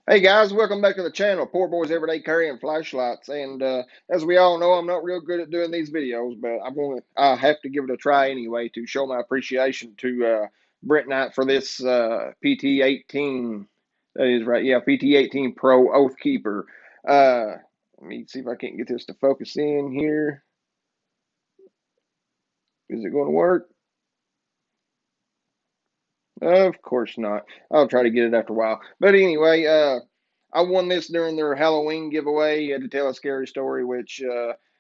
Hey guys, welcome back to the channel. Poor Boys Everyday Carrying Flashlights. And as we all know, I'm not real good at doing these videos, but I have to give it a try anyway to show my appreciation to Brinyte for this PT18. That is right, yeah, PT18 Pro Oathkeeper. Let me see if I can't get this to focus in here. Is it going to work? Of course not. I'll try to get it after a while. But anyway, I won this during their Halloween giveaway. To tell a scary story, which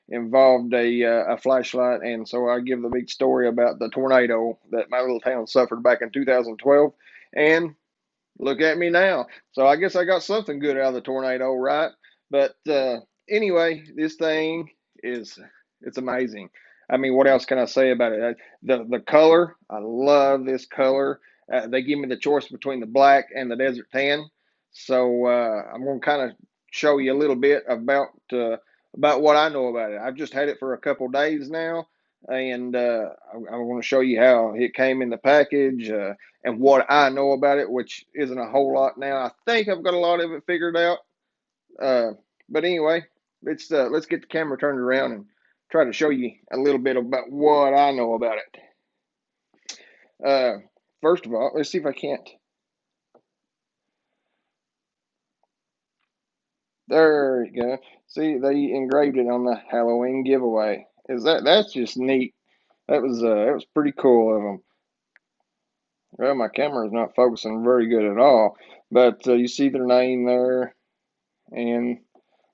involved a flashlight, and so I give the big story about the tornado that my little town suffered back in 2012. And look at me now. So I guess I got something good out of the tornado, right? But anyway, this thing is it's amazing. I mean, what else can I say about it? The color, I love this color. They give me the choice between the black and the desert tan. So I'm going to kind of show you a little bit about what I know about it. I've just had it for a couple days now, and I want to show you how it came in the package and what I know about it, which isn't a whole lot now. I think I've got a lot of it figured out. Uh, but anyway, let's get the camera turned around and try to show you a little bit about what I know about it. First of all, let's see if I can't. There you go. See, they engraved it on the Halloween giveaway. That's just neat. That was pretty cool of them. Well, my camera is not focusing very good at all, but you see their name there and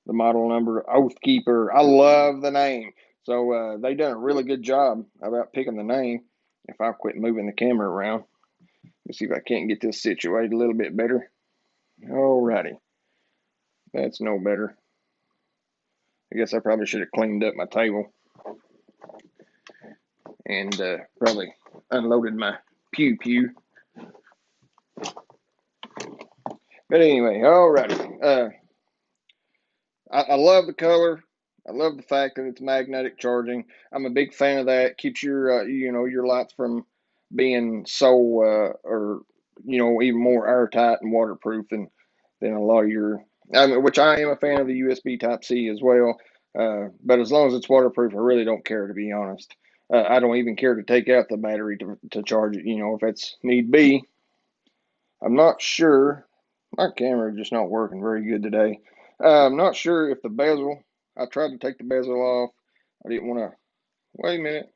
the model number, Oathkeeper. I love the name. So they done a really good job about picking the name. If I quit moving the camera around, let's see if I can't get this situated a little bit better. Alrighty, that's no better. I guess I probably should have cleaned up my table and probably unloaded my pew pew. But anyway, alrighty. I love the color. I love the fact that it's magnetic charging. I'm a big fan of that. Keeps your your lights from being so or even more airtight and waterproof than a lot of your. I mean, which I am a fan of the USB Type C as well. But as long as it's waterproof, I really don't care, to be honest. I don't even care to take out the battery to charge it. If it's need be. I'm not sure. My camera is just not working very good today. I'm not sure if the bezel, I tried to take the bezel off. I didn't want to, wait a minute.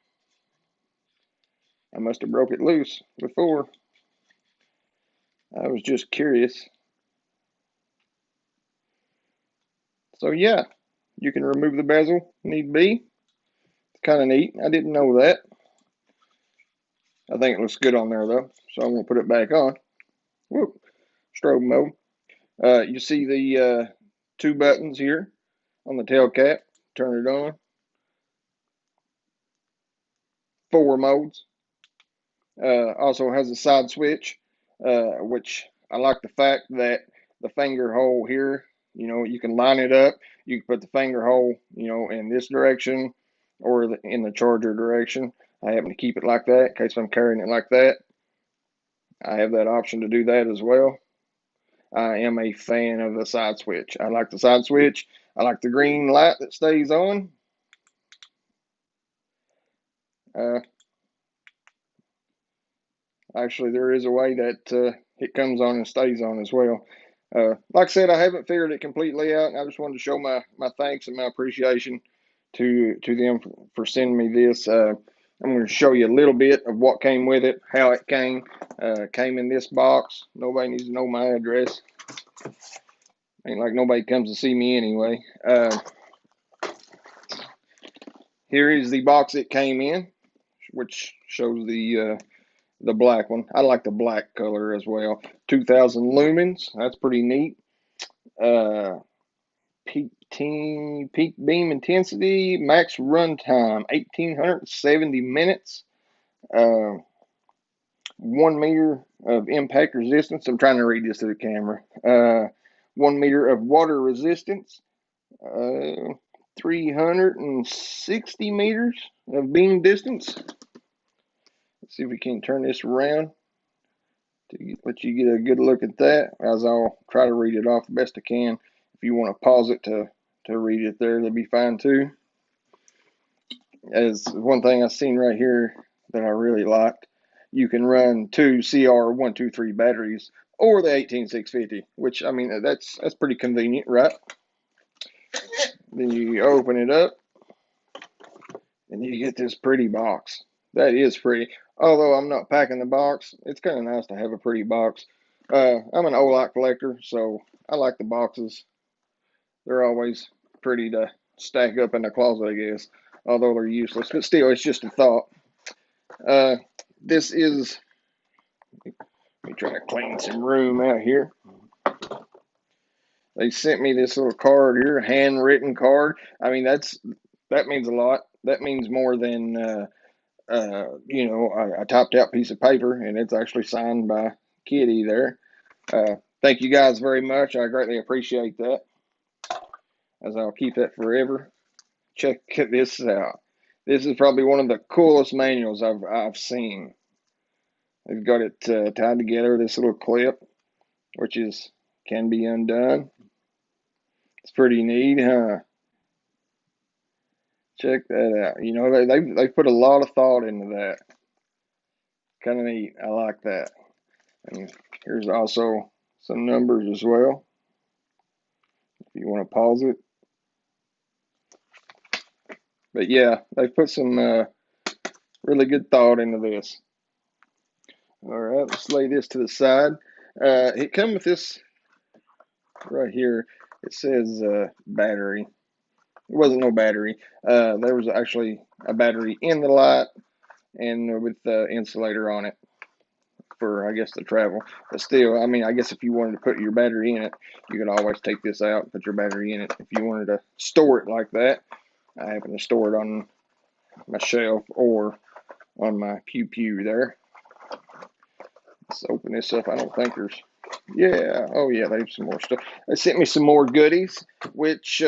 I must have broke it loose before. I was just curious. So yeah, you can remove the bezel, need be. It's kind of neat. I didn't know that. I think it looks good on there though. So I'm going to put it back on. Whoop, strobe mode. You see the two buttons here on the tail cap. Turn it on. 4 modes. Also has a side switch, which I like the fact that the finger hole here, you can line it up. You can put the finger hole, in this direction or in the charger direction. I happen to keep it like that in case I'm carrying it like that. I have that option to do that as well. I am a fan of the side switch. I like the side switch. I like the green light that stays on. Uh, Actually, there is a way that it comes on and stays on as well. Like I said, I haven't figured it completely out, and I just wanted to show my thanks and my appreciation to them for sending me this. I'm going to show you a little bit of what came with it, how it came. Came in this box. Nobody needs to know my address. Ain't like nobody comes to see me anyway. Here is the box it came in, which shows the black one. I like the black color as well. 2000 lumens. That's pretty neat. Peak beam intensity. Max run time 1870 minutes. 1 meter of impact resistance. I'm trying to read this to the camera. 1 meter of water resistance. 360 meters of beam distance. Let's see if we can turn this around. to let you get a good look at that, as I'll try to read it off the best I can. If you want to pause it to read it there, that'd be fine too. As one thing I've seen right here that I really liked, you can run two CR123 batteries or the 18650, which, I mean, that's pretty convenient, right? Then you open it up and you get this pretty box. That is pretty. Although I'm not packing the box, it's kind of nice to have a pretty box. I'm an Oathkeeper collector, so I like the boxes. They're always pretty to stack up in the closet, I guess. Although they're useless, but still, it's just a thought. This is. Let me try to clean some room out here. They sent me this little card here, handwritten card. I mean, that means a lot. That means more than you know, a typed out piece of paper, and it's actually signed by Kitty there. Thank you guys very much. I greatly appreciate that, as I'll keep that forever. Check this out. This is probably one of the coolest manuals I've seen. They've got it tied together, this little clip, which can be undone. It's pretty neat, huh? Check that out. You know, they put a lot of thought into that. Kind of neat. I like that. And here's also some numbers as well, if you want to pause it. But yeah, they put some really good thought into this. All right, let's lay this to the side. It comes with this right here. It says battery. It wasn't no battery. There was actually a battery in the light and with the insulator on it for, I guess, the travel. But still, I mean, I guess if you wanted to put your battery in it, you could always take this out and put your battery in it. If you wanted to store it like that, I happen to store it on my shelf or on my pew there. Let's open this up. I don't think there's, yeah, oh yeah, they have some more stuff. They sent me some more goodies, which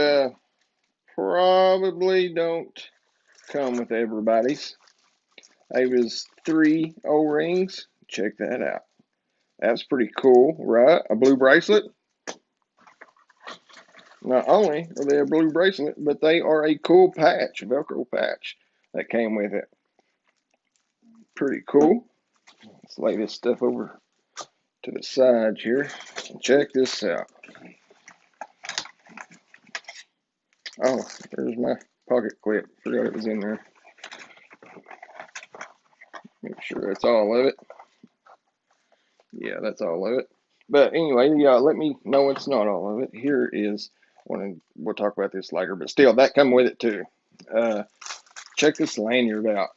probably don't come with everybody's. There was 3 O-rings. Check that out. That's pretty cool, right? A blue bracelet. Not only are they a blue bracelet, but they are a cool patch, a Velcro patch that came with it. Pretty cool. Let's lay this stuff over to the side here. Check this out. Oh, there's my pocket clip. Forgot it was in there. Make sure that's all of it. Yeah, that's all of it. But anyway, yeah, let me know it's not all of it. Here is one. We'll talk about this later, but still, that come with it too. Check this lanyard out.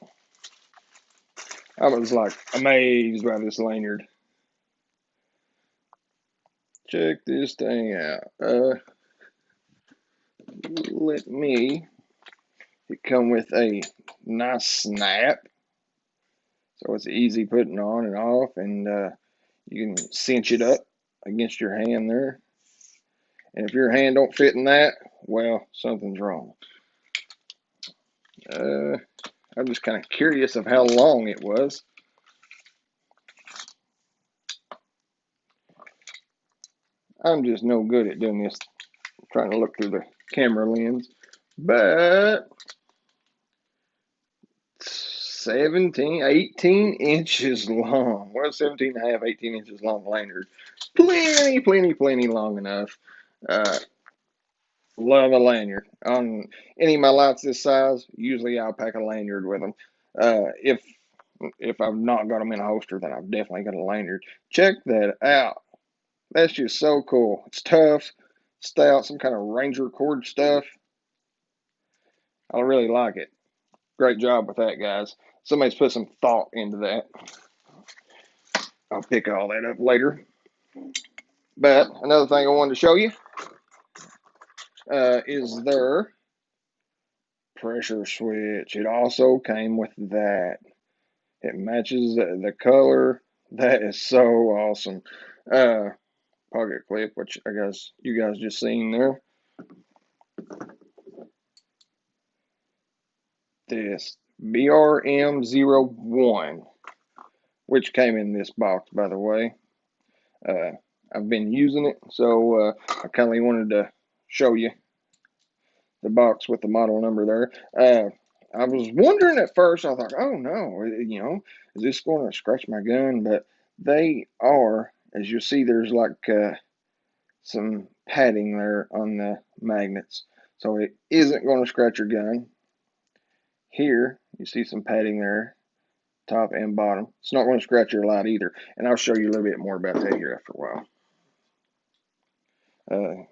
I was like amazed by this lanyard. Check this thing out. Let me. It come with a nice snap, so it's easy putting on and off, and you can cinch it up against your hand there. And if your hand don't fit in that, well, something's wrong. I'm just kind of curious of how long it was. I'm just no good at doing this, trying to look through the camera lens. But 18 inches long. Well, 17 and a half, 18 inches long lanyard. Plenty long enough. Love a lanyard. On any of my lights this size, usually I'll pack a lanyard with them. If I've not got them in a holster, then I've definitely got a lanyard. Check that out. That's just so cool. It's tough, stout, some kind of Ranger cord stuff. I really like it. Great job with that, guys. Somebody's put some thought into that. I'll pick all that up later. But another thing I wanted to show you is their pressure switch. It also came with that. It matches the color. That is so awesome. Pocket clip, which I guess you guys just seen there. This BRM01. which came in this box, by the way. I've been using it, so I kind of wanted to show you the box with the model number there. I was wondering at first, I thought, oh no, is this going to scratch my gun? But they are, as you see, there's like some padding there on the magnets, so it isn't going to scratch your gun. Here, you see some padding there, top and bottom. It's not going to scratch your light either, and I'll show you a little bit more about that here after a while.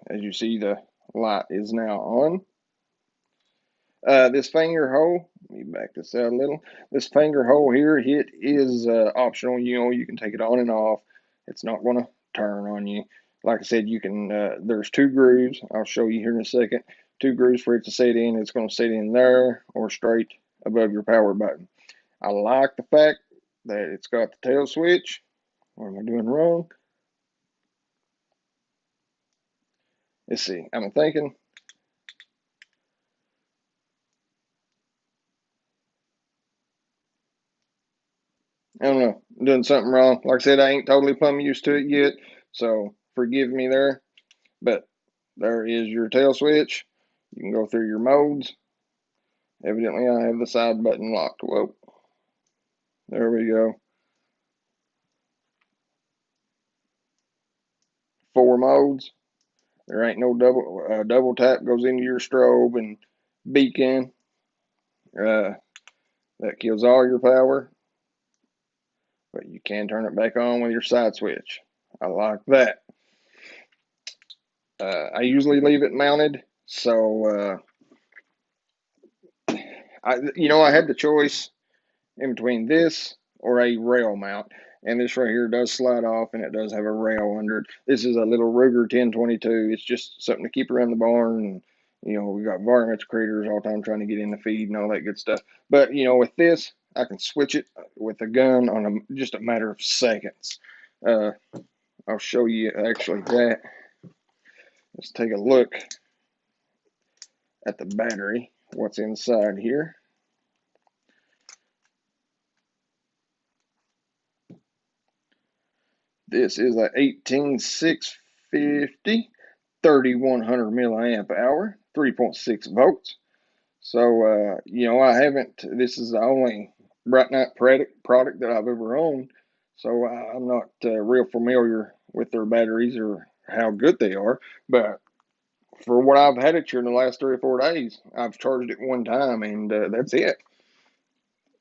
As you see, the light is now on. This finger hole, let me back this out a little. This finger hole here, it is optional. You can take it on and off. It's not going to turn on you. Like I said, you can. There's 2 grooves. I'll show you here in a second. 2 grooves for it to sit in. It's going to sit in there or straight above your power button. I like the fact that it's got the tail switch. What am I doing wrong? Let's see. I'm thinking. I don't know. I'm doing something wrong. Like I said, I ain't totally plumb used to it yet, so forgive me there. But there is your tail switch. You can go through your modes. Evidently, I have the side button locked. Whoa. There we go. 4 modes. There ain't no double tap goes into your strobe and beacon. That kills all your power. But you can turn it back on with your side switch. I like that. I usually leave it mounted, so I had the choice in between this or a rail mount, and this right here does slide off, and it does have a rail under it. This is a little Ruger 1022. It's just something to keep around the barn, and we got varmints, critters all the time trying to get in the feed and all that good stuff. But with this, I can switch it with a gun on just a matter of seconds. I'll show you actually that. Let's take a look at the battery, what's inside here. This is a 18650 3100 milliamp hour, 3.6 volts. So I haven't. This is the only Brinyte product that I've ever owned, so I'm not real familiar with their batteries or how good they are. But for what I've had it here in the last 3 or 4 days, I've charged it one time, and that's it.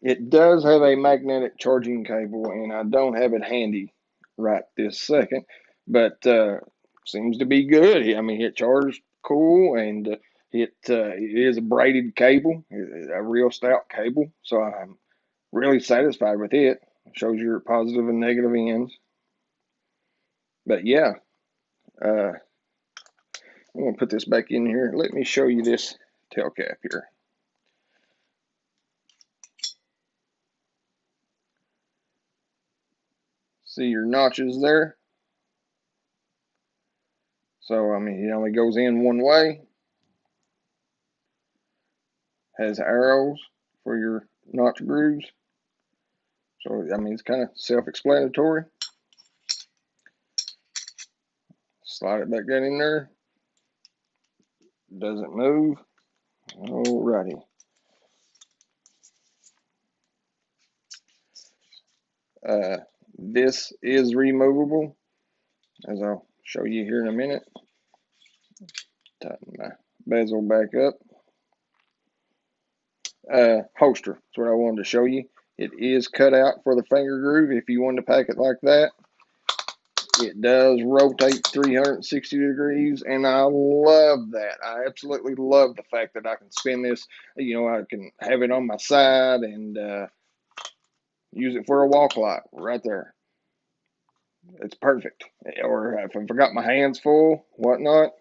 It does have a magnetic charging cable, and I don't have it handy right this second, but seems to be good. I mean, it charged cool, and it is a braided cable, a real stout cable, so I'm really satisfied with it. It shows your positive and negative ends. But yeah, I'm going to put this back in here. Let me show you this tail cap here. See your notches there? So, I mean, it only goes in one way. Has arrows for your notch grooves. So, I mean, it's kind of self-explanatory. Slide it back down in there. Doesn't move. Alrighty. This is removable, as I'll show you here in a minute. Tighten my bezel back up. Holster, that's what I wanted to show you. It is cut out for the finger groove if you wanted to pack it like that. It does rotate 360 degrees, and I love that. I absolutely love the fact that I can spin this. I can have it on my side and use it for a walk light right there. It's perfect. Or if I forgot my hands full, whatnot,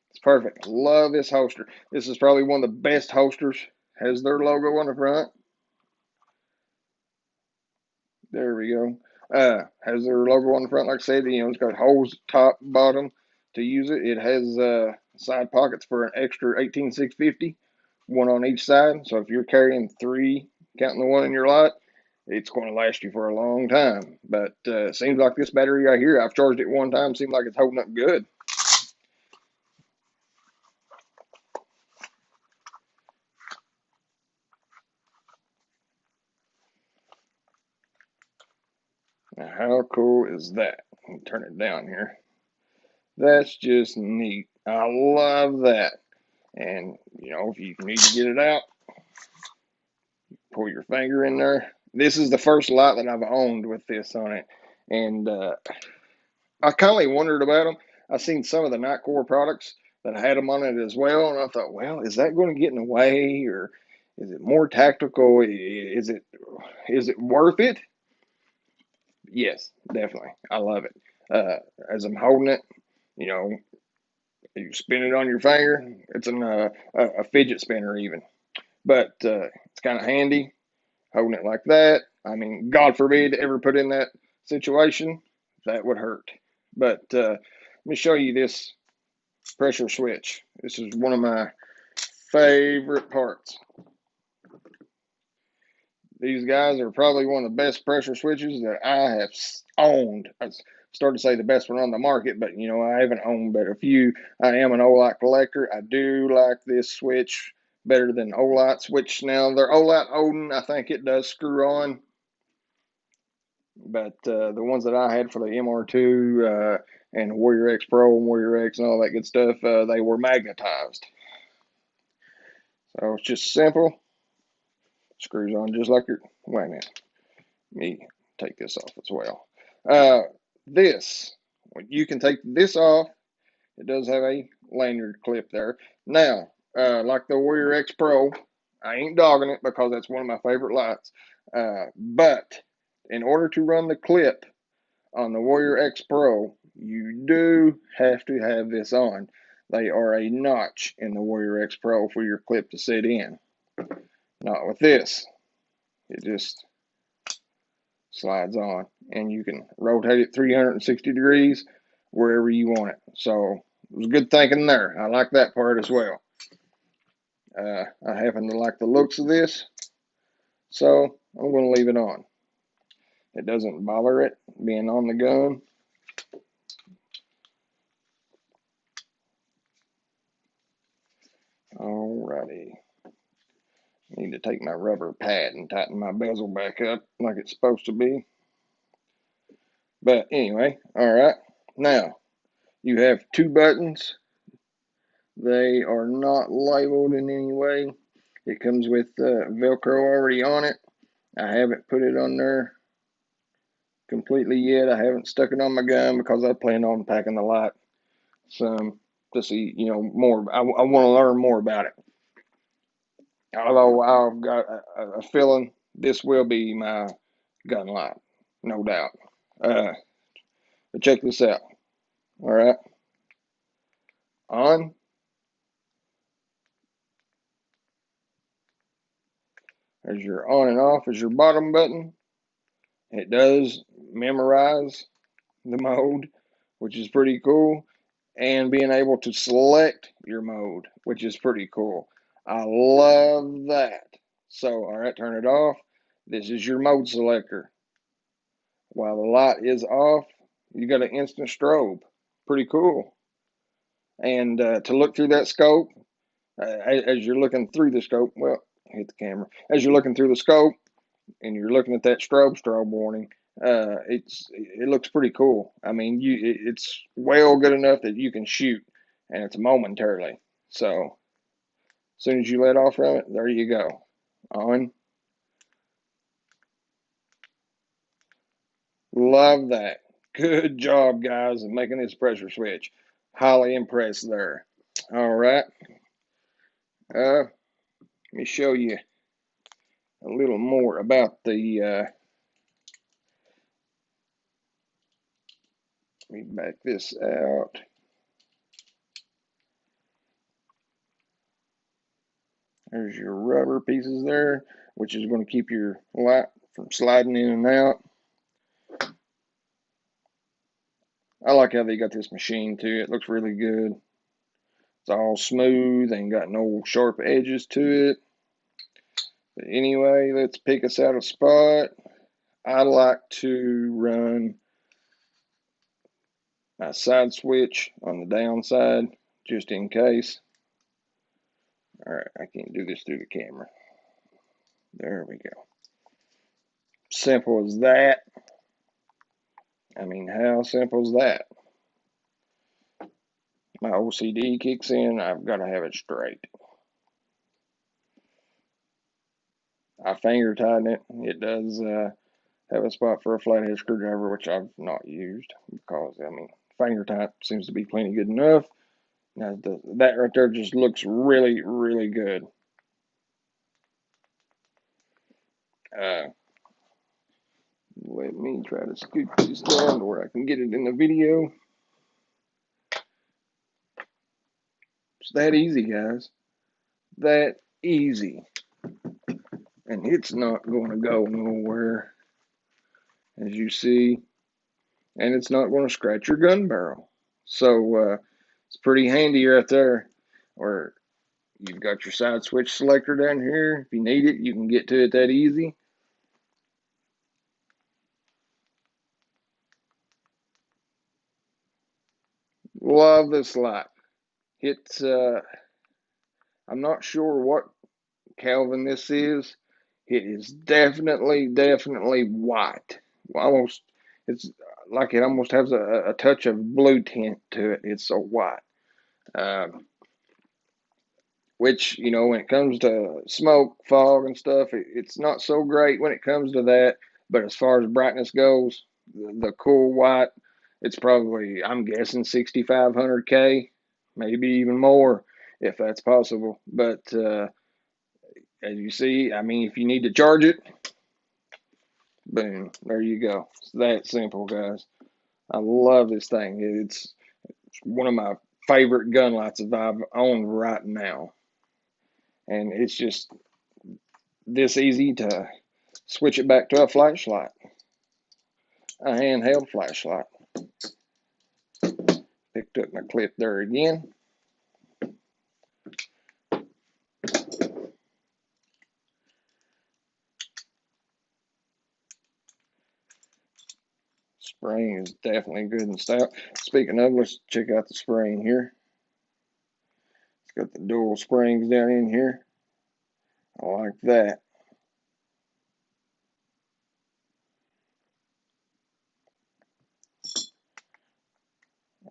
it's perfect. Love this holster. This is probably one of the best holsters. Has their logo on the front. There we go. Has their logo on the front, like I said. It's got holes top, bottom to use it. It has side pockets for an extra 18650, one on each side. So if you're carrying 3, counting the one in your light, it's going to last you for a long time. But it seems like this battery right here, I've charged it one time, seems like it's holding up good. Now, how cool is that? Let me turn it down here. That's just neat. I love that. And, you know, if you need to get it out, pull your finger in there. This is the first light that I've owned with this on it. And I kind of wondered about them. I've seen some of the Nightcore products that had them on it as well. And I thought, well, is that going to get in the way, or is it more tactical? Is it worth it? Yes, definitely. I love it. As I'm holding it, you know, you spin it on your finger. It's a fidget spinner even. But it's kind of handy holding it like that. I mean, God forbid ever put in that situation, that would hurt. But let me show you this pressure switch. This is one of my favorite parts. These guys are probably one of the best pressure switches that I have owned. I started to say the best one on the market, but you know, I haven't owned but a few. I am an Olight collector. I do like this switch better than Olight's, which now they're Olight Odin. I think it does screw on. But the ones that I had for the MR2 and Warrior X Pro and Warrior X and all that good stuff, they were magnetized. So it's just simple. Screws on just like your, wait a minute, let me take this off as well. This, you can take this off. It does have a lanyard clip there. Now, like the Warrior X Pro, I ain't dogging it because that's one of my favorite lights. But in order to run the clip on the Warrior X Pro, you do have to have this on. They are a notch in the Warrior X Pro for your clip to sit in. Not with this. It just slides on, and you can rotate it 360 degrees wherever you want it. So it was good thinking there. I like that part as well. I happen to like the looks of this, so I'm going to leave it on. It doesn't bother it being on the gun. Alrighty. Need to take my rubber pad and tighten my bezel back up like it's supposed to be. But anyway, alright. Now, you have two buttons. They are not labeled in any way. It comes with Velcro already on it. I haven't put it on there completely yet. I haven't stuck it on my gun because I plan on packing the light some to see, you know, more. I want to learn more about it. Although I've got a feeling this will be my gun light, no doubt. But check this out. All right. On. There's your on and off is your bottom button. It does memorize the mode, which is pretty cool. And being able to select your mode, which is pretty cool. I love that. So, all right, turn it off. This is your mode selector. While the light is off, you got an instant strobe. Pretty cool. And to look through that scope, as you're looking through the scope, well, hit the camera. As you're looking through the scope and you're looking at that strobe warning, it looks pretty cool. I mean, it's well good enough that you can shoot, and it's momentarily. So as soon as you let off from it, there you go. On. Love that. Good job, guys, in making this pressure switch. Highly impressed there. All right. Let me show you a little more about the. Let me back this out. There's your rubber pieces there, which is going to keep your light from sliding in and out. I like how they got this machine too. It looks really good. It's all smooth, ain't got no sharp edges to it. But anyway, let's pick us out a spot. I like to run my side switch on the downside just in case. All right, I can't do this through the camera. There we go. Simple as that. I mean, how simple is that? My OCD kicks in. I've got to have it straight. I finger tighten it. It does have a spot for a flathead screwdriver, which I've not used because, I mean, finger tight seems to be plenty good enough. Now, that right there just looks really, really good. Let me try to scoot this down to where I can get it in the video. It's that easy, guys. That easy. And it's not going to go nowhere, as you see. And it's not going to scratch your gun barrel. So it's pretty handy right there. Where you've got your side switch selector down here. If you need it, you can get to it that easy. Love this light. It's I'm not sure what Kelvin this is. It is definitely white. Almost, it's like it almost has a touch of blue tint to it. It's so white. Which, you know, when it comes to smoke, fog, and stuff, it's not so great when it comes to that. But as far as brightness goes, the cool white, it's probably, I'm guessing, 6,500K, maybe even more, if that's possible. But as you see, I mean, if you need to charge it, boom, there you go. It's that simple, guys. I love this thing. It's one of my favorite gun lights that I've owned right now. And it's just this easy to switch it back to a flashlight, a handheld flashlight. Picked up my clip there again. Spring is definitely good and stout. Speaking of, let's check out the spring here. It's got the dual springs down in here. I like that.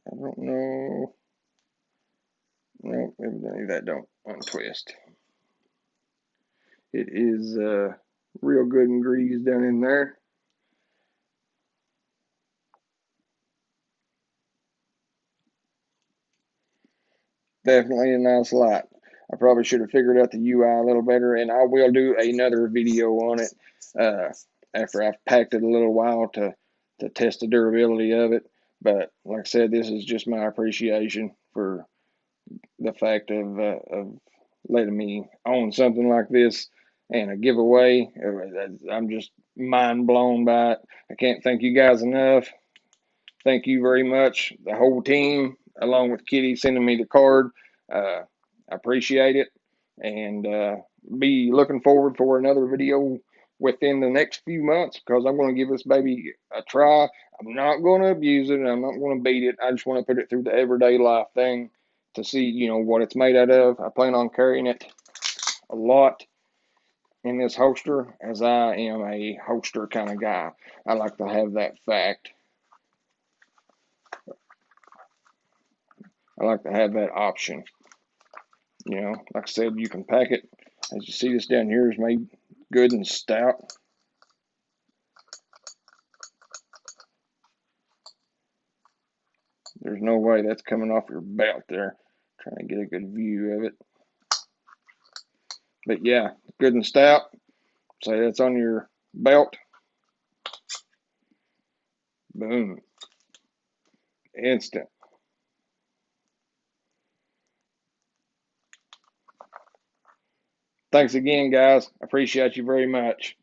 I don't know. No, evidently that don't untwist. It is real good and greased down in there. Definitely a nice light. I probably should have figured out the UI a little better, and I will do another video on it after I've packed it a little while to test the durability of it. But like I said, this is just my appreciation for the fact of letting me own something like this and a giveaway. I'm just mind blown by it. I can't thank you guys enough. Thank you very much, the whole team, along with Kitty sending me the card. I appreciate it, and be looking forward for another video within the next few months because I'm going to give this baby a try. I'm not going to abuse it. I'm not going to beat it. I just want to put it through the everyday life thing to see, you know, what it's made out of. I plan on carrying it a lot in this holster, as I am a holster kind of guy. I like to have that fact. I like to have that option. You know, like I said, you can pack it. As you see, this down here is made good and stout. There's no way that's coming off your belt there. Trying to get a good view of it. But yeah, good and stout. Say that's on your belt. Boom. Instant. Thanks again, guys. Appreciate you very much.